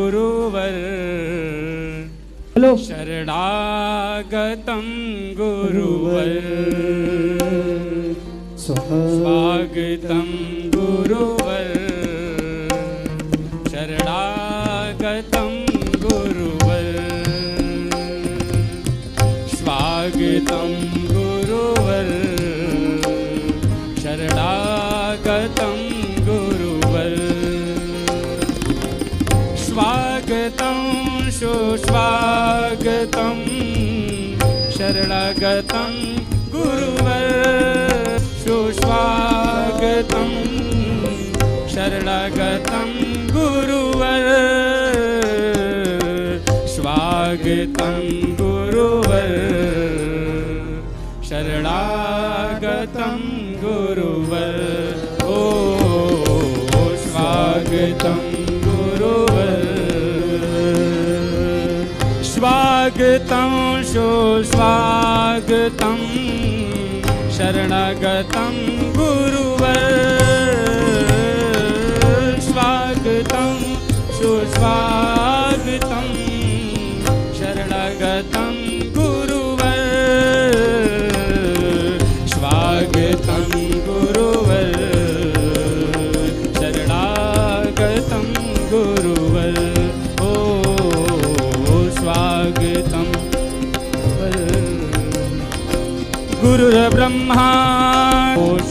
गुरुवर हेलो शरणागतं गुरुवर स्वागतं गुरुवर शरणागतं गुरुवर स्वागतं गुरुवर शरणागतं गुरुवर स्वागतं सुस्वागतं शरणागतं गुरुवर सुस्वागतं शरणागतं गुरुवर स्वागतं गुरुवर शरणागतं गुरुवर ओ स्वागतं गुरुवर स्वागतं सुस्वागतं शरणागतं गुरुवर स्वागतं सुस्वागतं शरणागतं गुरुवर स्वागतं गुरुवर शरणागतं गुरुवर ओ स्वागतं गुरुर्ब्रह्मा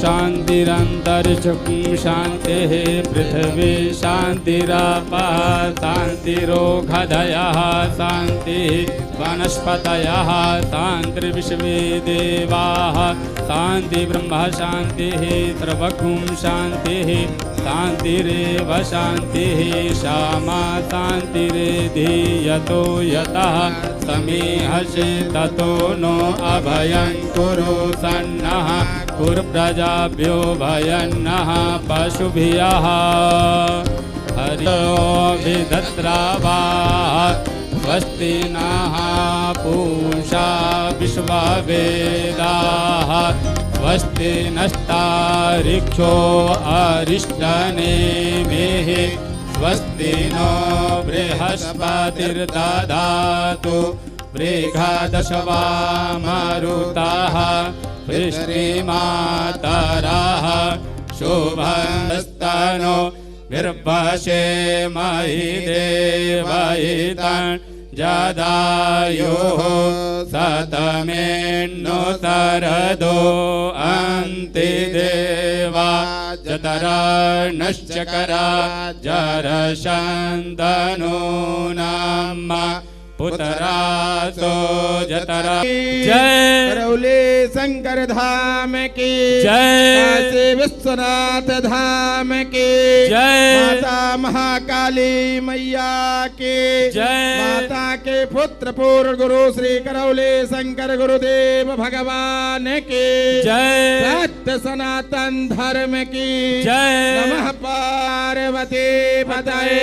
शान्तिरन्तरिक्षं शान्तिः पृथिवी शान्तिरापः शान्तिरोगधयः शान्तिः वनस्पतयः शान्तिर्विश्वे देवाः शान्तिर्ब्रह्म शान्तिः सर्वगुं शान्तिः शान्तिरेव शान्तिः श्यामा शान्तिरेधीयतो यतः समीहसि ततो नो अभयं कुरु सन्नः कुर्प्रजाभ्यो भयन्नः पशुभ्यः हरियो विदद्रावाः स्वस्ति नः पूषा विश्ववेदाः स्वस्ति नस्तारिक्षो अरिष्टनेमिः स्वस्ति नो बृहस्पतिर्दधातु बृहदशवा मरुतः श्रीमातरः शुभस्तनो निर्भशेमहि देवहितं जदायुः शतमेन्नुतरदो अन्तिदेवा जतरानश्चकरा जरशन्तनो नाम पुतरासो जतरा जय करौली शंकर धाम की जय काशी विश्वनाथ धाम की जय माता महाकाली मैया की जय माता के पुत्र पूर्व गुरु श्री करौली शंकर गुरुदेव भगवान की जय सत्य सनातन धर्म की जय नमः पार्वती पतये